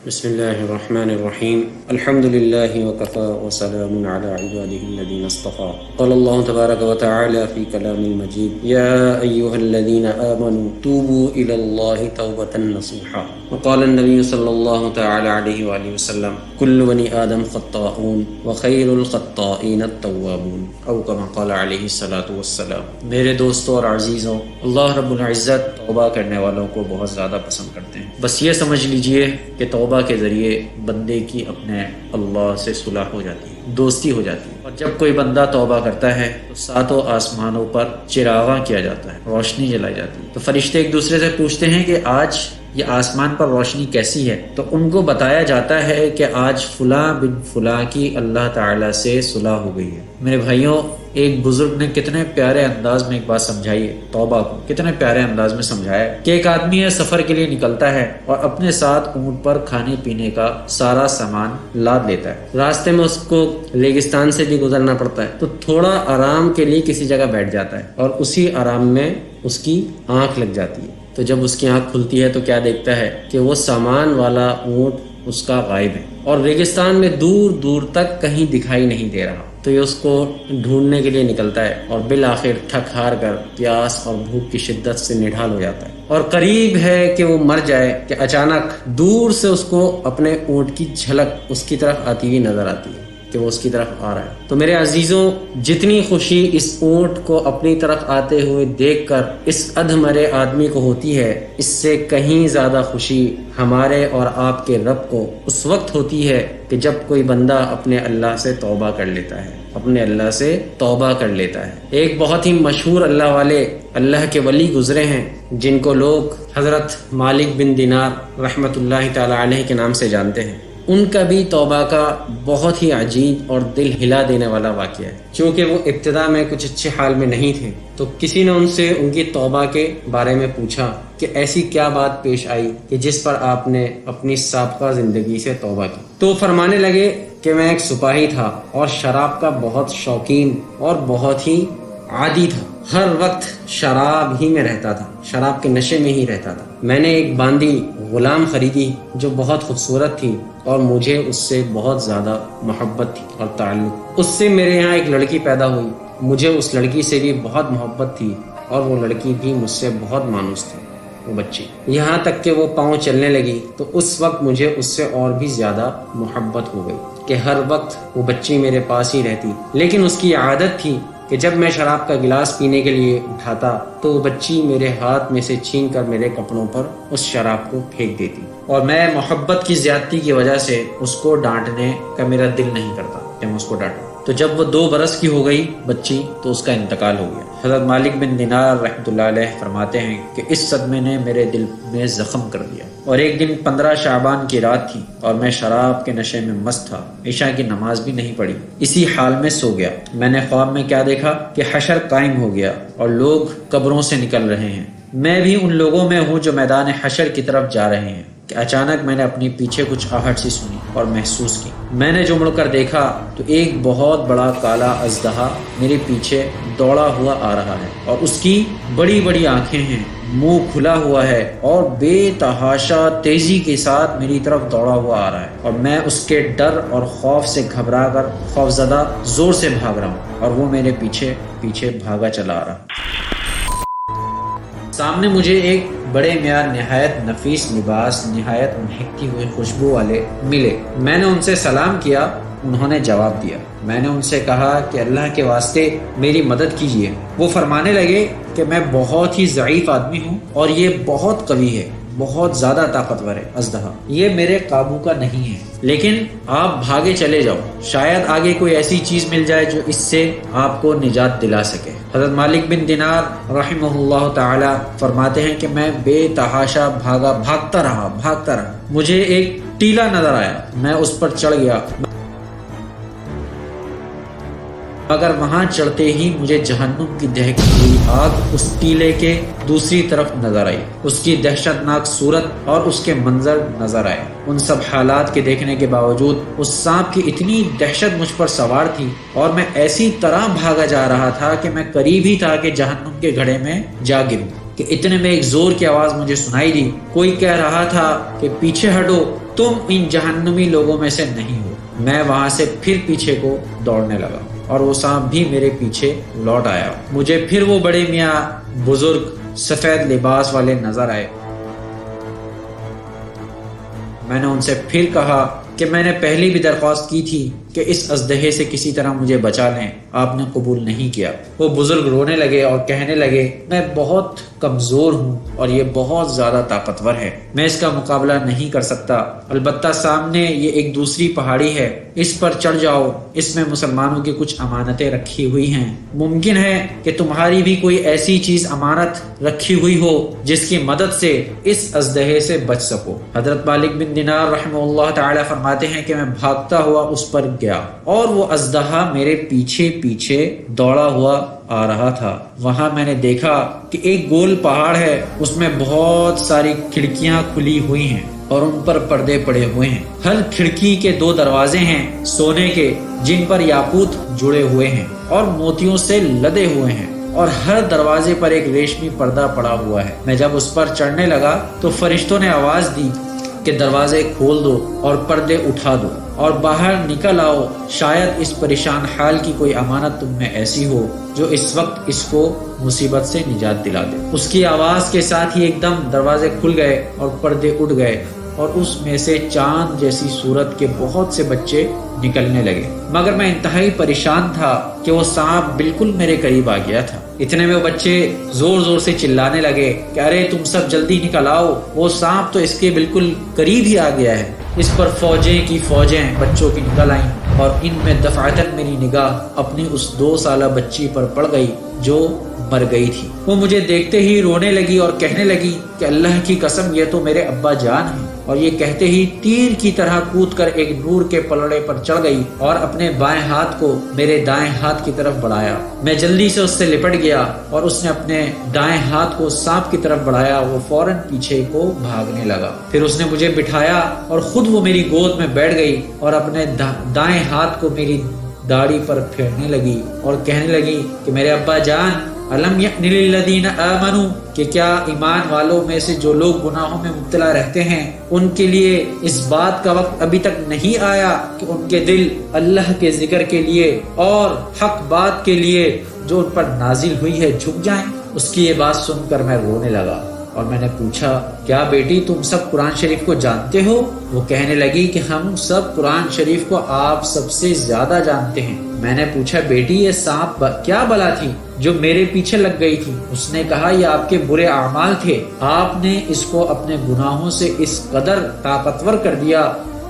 بسم الله الرحمن الرحيم الحمد لله وكفى وسلام على عباده الذين اصطفى قال الله تبارك وتعالى في كلام المجيد يا أيها الذين آمنوا توبوا إلى الله توبة نصوحا وقال النبي صلى الله تعالى عليه وآله وسلم كل بني آدم خطاؤون وخير الخطائين التوابون أو كما قال عليه الصلاة والسلام۔ میرے دوستوں اور عزیزوں، اللہ رب العزت توبہ کرنے والوں کو بہت زیادہ پسند کرتے ہیں۔ بس یہ سمجھ لیجئے کہ توبہ کے ذریعے بندے کی اپنے اللہ سے صلح ہو جاتی ہے، دوستی ہو جاتی ہے۔ اور جب کوئی بندہ توبہ کرتا ہے تو ساتوں آسمانوں پر چراغاں کیا جاتا ہے، روشنی جلائی جاتی ہے۔ تو فرشتے ایک دوسرے سے پوچھتے ہیں کہ آج یہ آسمان پر روشنی کیسی ہے؟ تو ان کو بتایا جاتا ہے کہ آج فلاں بن فلاں کی اللہ تعالیٰ سے صلح ہو گئی ہے۔ میرے بھائیوں، ایک بزرگ نے کتنے پیارے انداز میں ایک بات سمجھائی ہے، توبہ کو کتنے پیارے انداز میں سمجھایا ہے کہ ایک آدمی ہے، سفر کے لیے نکلتا ہے اور اپنے ساتھ اونٹ پر کھانے پینے کا سارا سامان لاد لیتا ہے۔ راستے میں اس کو ریگستان سے بھی گزرنا پڑتا ہے، تو تھوڑا آرام کے لیے کسی جگہ بیٹھ جاتا ہے اور اسی آرام میں اس کی آنکھ لگ جاتی ہے۔ تو جب اس کی آنکھ کھلتی ہے تو کیا دیکھتا ہے کہ وہ سامان والا اونٹ اس کا غائب ہے اور ریگستان میں دور دور تک کہیں دکھائی نہیں دے رہا۔ تو یہ اس کو ڈھونڈنے کے لیے نکلتا ہے اور بالآخر تھک ہار کر پیاس اور بھوک کی شدت سے نڈھال ہو جاتا ہے اور قریب ہے کہ وہ مر جائے کہ اچانک دور سے اس کو اپنے اونٹ کی جھلک اس کی طرف آتی ہوئی نظر آتی ہے کہ وہ اس کی طرف آ رہا ہے۔ تو میرے عزیزوں، جتنی خوشی اس اونٹ کو اپنی طرف آتے ہوئے دیکھ کر اس ادھمرے آدمی کو ہوتی ہے، اس سے کہیں زیادہ خوشی ہمارے اور آپ کے رب کو اس وقت ہوتی ہے کہ جب کوئی بندہ اپنے اللہ سے توبہ کر لیتا ہے، اپنے اللہ سے توبہ کر لیتا ہے۔ ایک بہت ہی مشہور اللہ والے، اللہ کے ولی گزرے ہیں جن کو لوگ حضرت مالک بن دینار رحمۃ اللہ تعالی علیہ کے نام سے جانتے ہیں۔ ان کا بھی توبہ کا بہت ہی عجیب اور دل ہلا دینے والا واقعہ ہے۔ چونکہ وہ ابتدا میں کچھ اچھے حال میں نہیں تھے، تو کسی نے ان سے ان کی توبہ کے بارے میں پوچھا کہ ایسی کیا بات پیش آئی کہ جس پر آپ نے اپنی سابقہ زندگی سے توبہ کی؟ تو فرمانے لگے کہ میں ایک سپاہی تھا اور شراب کا بہت شوقین اور بہت ہی عادی تھا، ہر وقت شراب ہی میں رہتا تھا، شراب کے نشے میں ہی رہتا تھا۔ میں نے ایک باندی غلام خریدی جو بہت خوبصورت تھی اور مجھے اس سے بہت زیادہ محبت تھی اور تعلق۔ اس سے میرے یہاں ایک لڑکی پیدا ہوئی، مجھے اس لڑکی سے بھی بہت محبت تھی اور وہ لڑکی بھی مجھ سے بہت مانوس تھی، وہ بچی، یہاں تک کہ وہ پاؤں چلنے لگی تو اس وقت مجھے اس سے اور بھی زیادہ محبت ہو گئی کہ ہر وقت وہ بچی میرے پاس ہی رہتی۔ لیکن اس کی عادت تھی کہ جب میں شراب کا گلاس پینے کے لیے اٹھاتا تو وہ بچی میرے ہاتھ میں سے چھین کر میرے کپڑوں پر اس شراب کو پھینک دیتی، اور میں محبت کی زیادتی کی وجہ سے اس کو ڈانٹنے کا میرا دل نہیں کرتا کہ میں اس کو ڈانٹوں۔ تو جب وہ 2 برس کی ہو گئی بچی تو اس کا انتقال ہو گیا۔ حضرت مالک بن دینار رحمۃ اللہ علیہ فرماتے ہیں کہ اس صدمے نے میرے دل میں زخم کر دیا، اور ایک دن 15 شعبان کی رات تھی اور میں شراب کے نشے میں مست تھا، عشاء کی نماز بھی نہیں پڑھی، اسی حال میں سو گیا۔ میں نے خواب میں کیا دیکھا کہ حشر قائم ہو گیا اور لوگ قبروں سے نکل رہے ہیں، میں بھی ان لوگوں میں ہوں جو میدان حشر کی طرف جا رہے ہیں کہ اچانک میں نے اپنی پیچھے کچھ آہٹ سی سنی اور محسوس کی۔ میں نے جو مڑ کر دیکھا تو ایک بہت بڑا کالا اژدہا میرے پیچھے دوڑا ہوا آ رہا ہے، اور اس کی بڑی بڑی آنکھیں ہیں، منہ کھلا ہوا ہے اور بے تحاشا تیزی کے ساتھ میری طرف دوڑا ہوا آ رہا ہے، اور میں اس کے ڈر اور خوف سے گھبرا کر خوفزدہ زور سے بھاگ رہا ہوں اور وہ میرے پیچھے پیچھے بھاگا چلا آ رہا۔ سامنے مجھے ایک بڑے میاں نہایت نفیس لباس، نہایت مہکتی ہوئی خوشبو والے ملے۔ میں نے ان سے سلام کیا، انہوں نے جواب دیا۔ میں نے ان سے کہا کہ اللہ کے واسطے میری مدد کیجیے۔ وہ فرمانے لگے کہ میں بہت ہی ضعیف آدمی ہوں اور یہ بہت قوی ہے، بہت زیادہ طاقتور ہے اژدہا، یہ میرے قابو کا نہیں ہے، لیکن آپ بھاگے چلے جاؤ، شاید آگے کوئی ایسی چیز مل جائے جو اس سے آپ کو نجات دلا سکے۔ حضرت مالک بن دینار رحمہ اللہ تعالی فرماتے ہیں کہ میں بے تحاشا بھاگتا رہا۔ مجھے ایک ٹیلا نظر آیا، میں اس پر چڑھ گیا، مگر وہاں چڑھتے ہی مجھے جہنم کی دہتی ہوئی آگ اس ٹیلے کے دوسری طرف نظر آئی، اس کی دہشت ناک صورت اور اس کے منظر نظر آئے۔ ان سب حالات کے دیکھنے کے باوجود اس سانپ کی اتنی دہشت مجھ پر سوار تھی اور میں ایسی طرح بھاگا جا رہا تھا کہ میں قریب ہی تھا کہ جہنم کے گڑھے میں جا گروں کہ اتنے میں ایک زور کی آواز مجھے سنائی دی۔ کوئی کہہ رہا تھا کہ پیچھے ہٹو، تم ان جہنمی لوگوں میں سے نہیں ہو۔ میں وہاں سے پھر پیچھے کو دوڑنے لگا اور وہ سانپ بھی میرے پیچھے لوٹ آیا۔ مجھے پھر وہ بڑے میاں بزرگ سفید لباس والے نظر آئے۔ میں نے ان سے پھر کہا کہ میں نے پہلے بھی درخواست کی تھی کہ اس اژدہے سے کسی طرح مجھے بچا لیں، آپ نے قبول نہیں کیا۔ وہ بزرگ رونے لگے اور کہنے لگے میں بہت کمزور ہوں اور یہ بہت زیادہ طاقتور ہے، میں اس کا مقابلہ نہیں کر سکتا، البتہ سامنے یہ ایک دوسری پہاڑی ہے، اس پر چڑھ جاؤ، اس میں مسلمانوں کی کچھ امانتیں رکھی ہوئی ہیں، ممکن ہے کہ تمہاری بھی کوئی ایسی چیز امانت رکھی ہوئی ہو جس کی مدد سے اس اژدہے سے بچ سکو۔ حضرت مالک بن دینار رحمہ اللہ تعالی فرماتے ہیں کہ میں بھاگتا ہوا اس پر گیا اور وہ اژدہا میرے پیچھے پیچھے دوڑا ہوا آ رہا تھا۔ وہاں میں نے دیکھا کہ ایک گول پہاڑ ہے، اس میں بہت ساری کھڑکیاں کھلی ہوئی ہیں اور ان پر پردے پڑے ہوئے ہیں۔ ہر کھڑکی کے 2 دروازے ہیں سونے کے، جن پر یاقوت جڑے ہوئے ہیں اور موتیوں سے لدے ہوئے ہیں، اور ہر دروازے پر ایک ریشمی پردہ پڑا ہوا ہے۔ میں جب اس پر چڑھنے لگا تو فرشتوں نے آواز دی کہ دروازے کھول دو اور پردے اٹھا دو اور باہر نکل آؤ، شاید اس پریشان حال کی کوئی امانت تم میں ایسی ہو جو اس وقت اس کو مصیبت سے نجات دلا دے۔ اس کی آواز کے ساتھ ہی ایک دم دروازے کھل گئے اور پردے اٹھ گئے اور اس میں سے چاند جیسی صورت کے بہت سے بچے نکلنے لگے، مگر میں انتہائی پریشان تھا کہ وہ سانپ بالکل میرے قریب آ گیا تھا۔ اتنے میں وہ بچے زور زور سے چلانے لگے کہ ارے تم سب جلدی نکل آؤ، وہ سانپ تو اس کے بالکل قریب ہی آ گیا ہے۔ اس پر فوجیں کی فوجیں بچوں کی نکل آئیں اور ان میں دفعتاً میری نگاہ اپنی اس 2 سالہ بچی پر پڑ گئی جو مر گئی تھی۔ وہ مجھے دیکھتے ہی رونے لگی اور کہنے لگی کہ اللہ کی قسم یہ تو میرے ابا جان ہیں، اور یہ کہتے ہی تیر کی طرح کود کر ایک نور کے پلڑے پر چڑھ گئی اور اپنے بائیں ہاتھ کو میرے دائیں ہاتھ کی طرف بڑھایا۔ میں جلدی سے اس سے لپٹ گیا اور اس نے اپنے دائیں ہاتھ کو سانپ کی طرف بڑھایا، وہ فوراً پیچھے کو بھاگنے لگا۔ پھر اس نے مجھے بٹھایا اور خود وہ میری گود میں بیٹھ گئی اور اپنے دائیں ہاتھ کو میری داڑھی پر پھیرنے لگی اور کہنے لگی کہ میرے ابا جان، الم یأن للذین آمنوا، کہ کیا ایمان والوں میں سے جو لوگ گناہوں میں مبتلا رہتے ہیں ان کے لیے اس بات کا وقت ابھی تک نہیں آیا کہ ان کے دل اللہ کے ذکر کے لیے اور حق بات کے لیے جو ان پر نازل ہوئی ہے جھک جائیں۔ اس کی یہ بات سن کر میں رونے لگا اور میں نے پوچھا کیا بیٹی تم سب قرآن شریف کو جانتے ہو؟ وہ کہنے لگی کہ ہم سب قرآن شریف کو آپ سب سے زیادہ جانتے ہیں۔ میں نے پوچھا بیٹی یہ سانپ کیا بلا تھی جو میرے پیچھے لگ گئی تھی؟ اس نے کہا یہ آپ کے برے اعمال تھے، آپ نے اس کو اپنے گناہوں سے اس قدر طاقتور کر دیا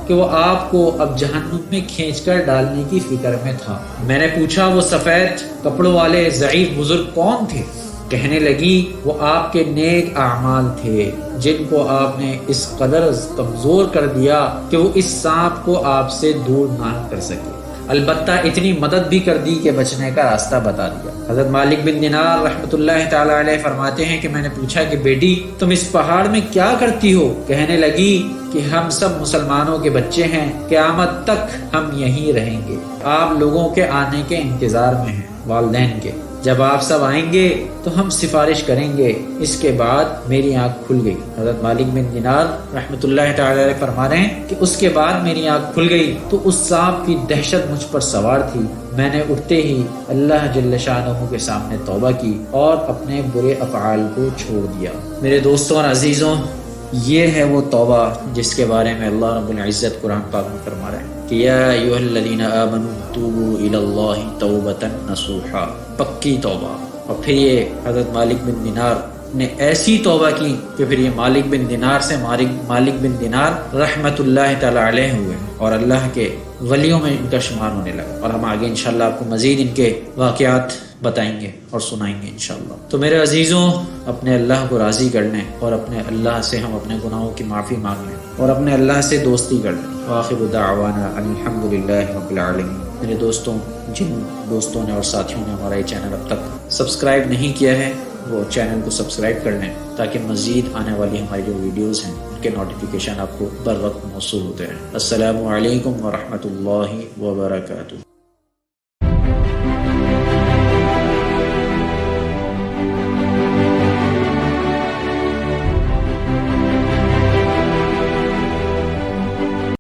کہ وہ آپ کو اب جہنم میں کھینچ کر ڈالنے کی فکر میں تھا۔ میں نے پوچھا وہ سفید کپڑوں والے ضعیف بزرگ کون تھے؟ کہنے لگی وہ آپ کے نیک اعمال تھے جن کو آپ نے اس قدر کمزور کر دیا کہ وہ اس سانپ کو آپ سے دور نہ کر سکے، البتہ اتنی مدد بھی کر دی کہ بچنے کا راستہ بتا دیا۔ حضرت مالک بن دینار رحمۃ اللہ تعالی علیہ فرماتے ہیں کہ میں نے پوچھا کہ بیٹی تم اس پہاڑ میں کیا کرتی ہو؟ کہنے لگی کہ ہم سب مسلمانوں کے بچے ہیں، قیامت تک ہم یہیں رہیں گے، آپ لوگوں کے آنے کے انتظار میں ہیں، والدین کے، جب آپ سب آئیں گے تو ہم سفارش کریں گے۔ اس کے بعد میری آنکھ کھل گئی۔ حضرت مالک بن دینار رحمۃ اللہ تعالی علیہ فرما رہے ہیں کہ اس کے بعد میری آنکھ کھل گئی تو اس سانپ کی دہشت مجھ پر سوار تھی۔ میں نے اٹھتے ہی اللہ جل شانہ کے سامنے توبہ کی اور اپنے برے افعال کو چھوڑ دیا۔ میرے دوستوں اور عزیزوں، یہ ہے وہ توبہ جس کے بارے میں اللہ رب العزت قرآن پاک میں فرما رہے ہیں کہ یا ایھا الذین آمنوا توبوا الی اللہ توبۃ نصوحا، پکی توبہ۔ اور پھر یہ حضرت مالک بن دینار نے ایسی توبہ کی کہ پھر یہ مالک بن دینار سے مالک بن دینار رحمت اللہ تعالی علیہ ہوئے اور اللہ کے ولیوں میں ان کا شمار ہونے لگا۔ اور ہم آگے انشاءاللہ آپ کو مزید ان کے واقعات بتائیں گے اور سنائیں گے انشاءاللہ۔ تو میرے عزیزوں، اپنے اللہ کو راضی کر لیں اور اپنے اللہ سے ہم اپنے گناہوں کی معافی مانگ لیں اور اپنے اللہ سے دوستی کر لیں۔ وآخر دعوانا الحمدللہ رب العالمین۔ میرے دوستوں، جن دوستوں نے اور ساتھیوں نے ہمارا یہ چینل اب تک سبسکرائب نہیں کیا ہے وہ چینل کو سبسکرائب کر لیں تاکہ مزید آنے والی ہماری جو ویڈیوز ہیں ان کے نوٹیفیکیشن آپ کو بر وقت موصول ہوتے ہیں۔ السلام علیکم ورحمۃ اللہ وبرکاتہ۔